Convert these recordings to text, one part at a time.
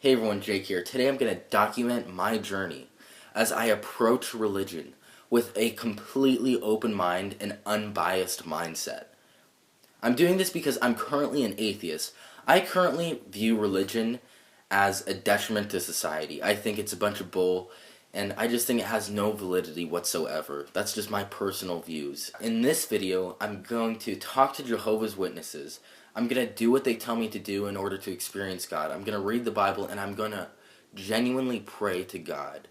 Hey everyone, Jake here. Today I'm going to document my journey as I approach religion with a completely open mind and unbiased mindset. I'm doing this because I'm currently an atheist. I currently view religion as a detriment to society. I think it's a bunch of bull, and I just think it has no validity whatsoever. That's just my personal views. In this video, I'm going to talk to Jehovah's Witnesses. I'm going to do what they tell me to do in order to experience God. I'm going to read the Bible, and I'm going to genuinely pray to God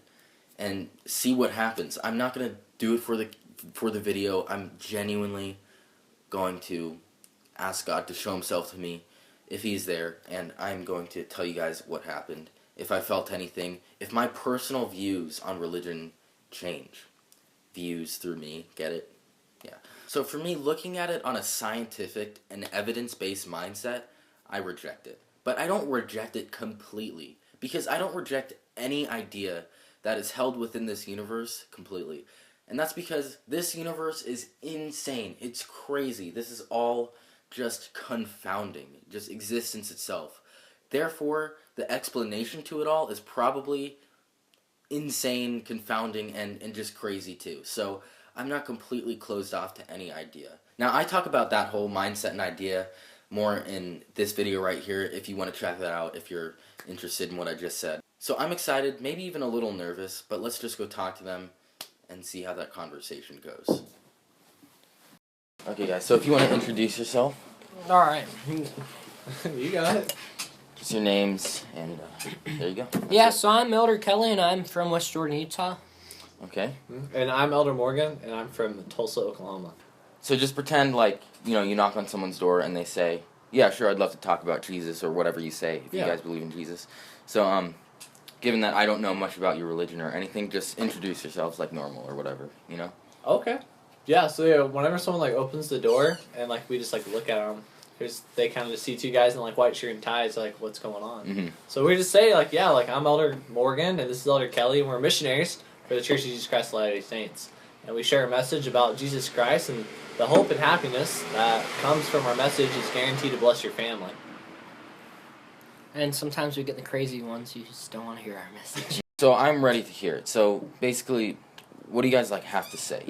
and see what happens. I'm not going to do it for the video. I'm genuinely going to ask God to show himself to me if he's there, and I'm going to tell you guys what happened, if I felt anything, if my personal views on religion change. Views through me, get it? Yeah. So for me, looking at it on a scientific and evidence-based mindset, I reject it. But I don't reject it completely, because I don't reject any idea that is held within this universe completely. And that's because this universe is insane. It's crazy. This is all just confounding, just existence itself. Therefore, the explanation to it all is probably insane, confounding, and just crazy too. So I'm not completely closed off to any idea. Now, I talk about that whole mindset and idea more in this video right here if you want to check that out, if you're interested in what I just said. So I'm excited, maybe even a little nervous, but let's just go talk to them and see how that conversation goes. Okay guys, so if you want to introduce yourself. Alright. You got it. Just your names, and there you go. That's it. So I'm Elder Kelly, and I'm from West Jordan, Utah. Okay. And I'm Elder Morgan, and I'm from Tulsa, Oklahoma. So just pretend like, you knock on someone's door and they say, yeah, sure, I'd love to talk about Jesus, or whatever you say, if you guys believe in Jesus. So, given that I don't know much about your religion or anything, just introduce yourselves like normal or whatever, Okay. Yeah, so whenever someone opens the door and we just look at them, they kind of just see two guys in white shirt and ties, what's going on. Mm-hmm. So we just say I'm Elder Morgan and this is Elder Kelly, and we're missionaries for the Church of Jesus Christ of Latter-day Saints. And we share a message about Jesus Christ, and the hope and happiness that comes from our message is guaranteed to bless your family. And sometimes we get the crazy ones who just don't want to hear our message. So I'm ready to hear it. So basically, what do you guys have to say,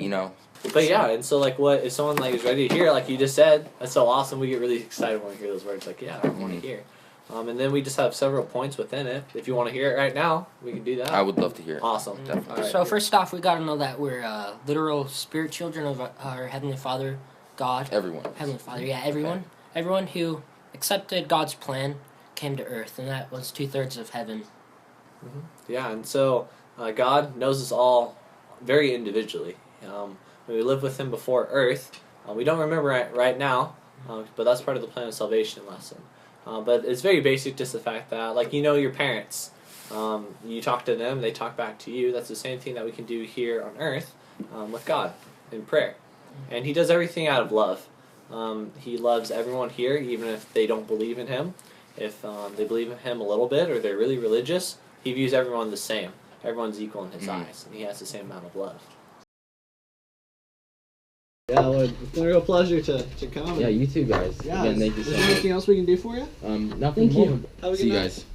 But yeah, and so what if someone is ready to hear, like you just said, that's so awesome. We get really excited when we hear those words. I want to hear. And then we just have several points within it. If you want to hear it right now, we can do that. I would love to hear it. Awesome. Definitely. Right. So first off, we got to know that we're literal spirit children of our Heavenly Father, God. Everyone. Heavenly Father, yeah, everyone. Okay. Everyone who accepted God's plan came to earth, and that was 2/3 of heaven. Mm-hmm. Yeah, and so God knows us all very individually. We live with him before earth. We don't remember it right now, but that's part of the plan of salvation lesson. But it's very basic, just the fact that, your parents, you talk to them, they talk back to you. That's the same thing that we can do here on earth with God in prayer. And he does everything out of love. He loves everyone here, even if they don't believe in him. If they believe in him a little bit or they're really religious, he views everyone the same. Everyone's equal in his eyes, and he has the same amount of love. Yeah, Lord, it's been a real pleasure to come. Yeah, you too, guys. Yeah, again, thank you so much. Is there anything else we can do for you? Nothing. Thank you. Have a See good you night. guys.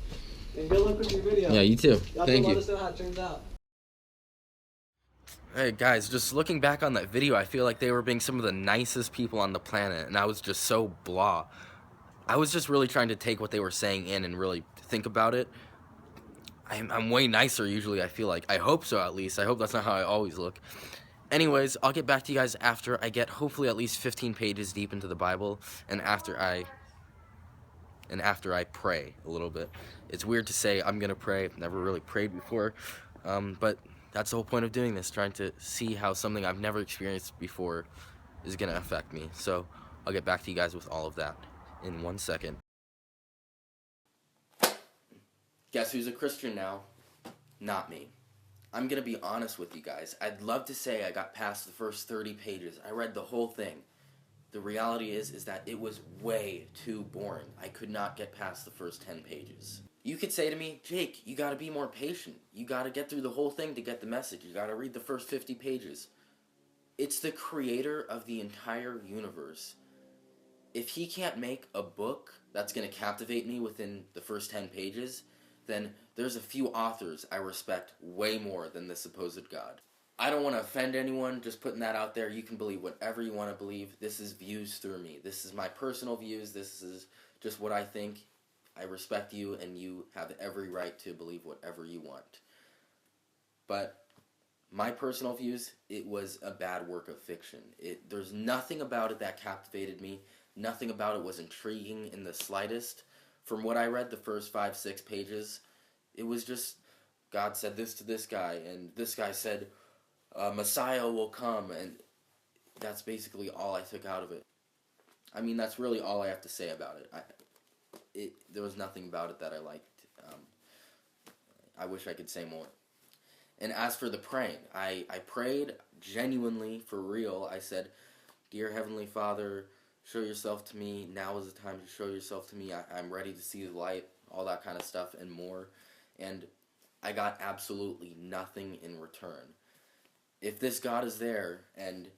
And good luck with your video. Yeah, you too. Thank you. Let us know how it turns out. Hey guys, just looking back on that video, I feel like they were being some of the nicest people on the planet, and I was just so blah. I was just really trying to take what they were saying in and really think about it. I'm way nicer usually, I feel like. I hope so, at least. I hope that's not how I always look. Anyways, I'll get back to you guys after I get hopefully at least 15 pages deep into the Bible, and after I pray a little bit. It's weird to say I'm gonna pray. I've never really prayed before, but that's the whole point of doing this, trying to see how something I've never experienced before is gonna affect me. So I'll get back to you guys with all of that in 1 second. Guess who's a Christian now? Not me. I'm gonna be honest with you guys. I'd love to say I got past the first 30 pages. I read the whole thing. The reality is that it was way too boring. I could not get past the first 10 pages. You could say to me, Jake, you gotta be more patient. You gotta get through the whole thing to get the message. You gotta read the first 50 pages. It's the creator of the entire universe. If he can't make a book that's gonna captivate me within the first 10 pages, then there's a few authors I respect way more than the supposed God. I don't want to offend anyone, just putting that out there. You can believe whatever you want to believe. This is views through me. This is my personal views. This is just what I think. I respect you, and you have every right to believe whatever you want. But my personal views, it was a bad work of fiction. There's nothing about it that captivated me. Nothing about it was intriguing in the slightest. From what I read, the first 5-6 pages, it was just, God said this to this guy, and this guy said, Messiah will come, and that's basically all I took out of it. I mean, that's really all I have to say about it. There was nothing about it that I liked. I wish I could say more. And as for the praying, I prayed genuinely, for real. I said, Dear Heavenly Father, show yourself to me. Now is the time to show yourself to me. I'm ready to see the light, all that kind of stuff and more. And I got absolutely nothing in return. If this God is there and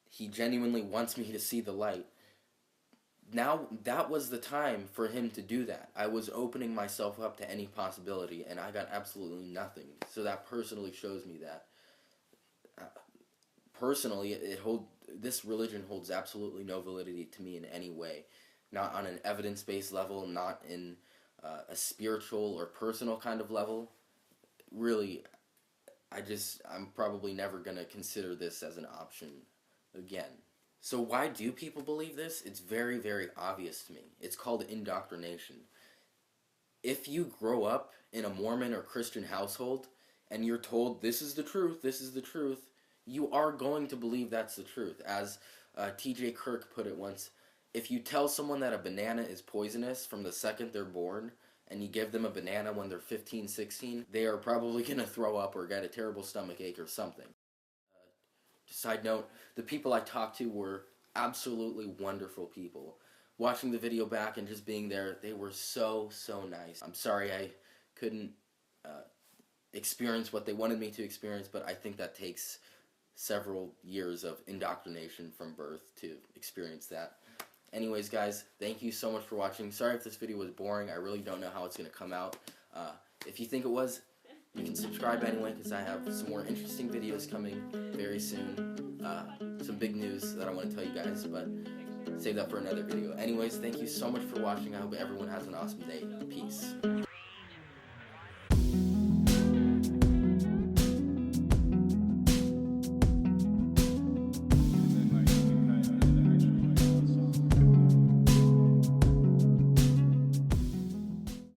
he genuinely wants me to see the light, now that was the time for him to do that. I was opening myself up to any possibility, and I got absolutely nothing. So that personally shows me that. Personally, this religion holds absolutely no validity to me in any way. Not on an evidence-based level, not in a spiritual or personal kind of level. Really, I'm probably never going to consider this as an option again. So why do people believe this? It's very, very obvious to me. It's called indoctrination. If you grow up in a Mormon or Christian household and you're told this is the truth, you are going to believe that's the truth. As T.J. Kirk put it once, if you tell someone that a banana is poisonous from the second they're born, and you give them a banana when they're 15, 16, they are probably going to throw up or get a terrible stomach ache or something. Side note, the people I talked to were absolutely wonderful people. Watching the video back and just being there, they were so, so nice. I'm sorry I couldn't experience what they wanted me to experience, but I think that takes several years of indoctrination from birth to experience that. Anyways, guys, thank you so much for watching. Sorry if this video was boring. I really don't know how it's going to come out. If you think it was, you can subscribe anyway, because I have some more interesting videos coming very soon. Some big news that I want to tell you guys, but save that for another video. Anyways, thank you so much for watching. I hope everyone has an awesome day. Peace.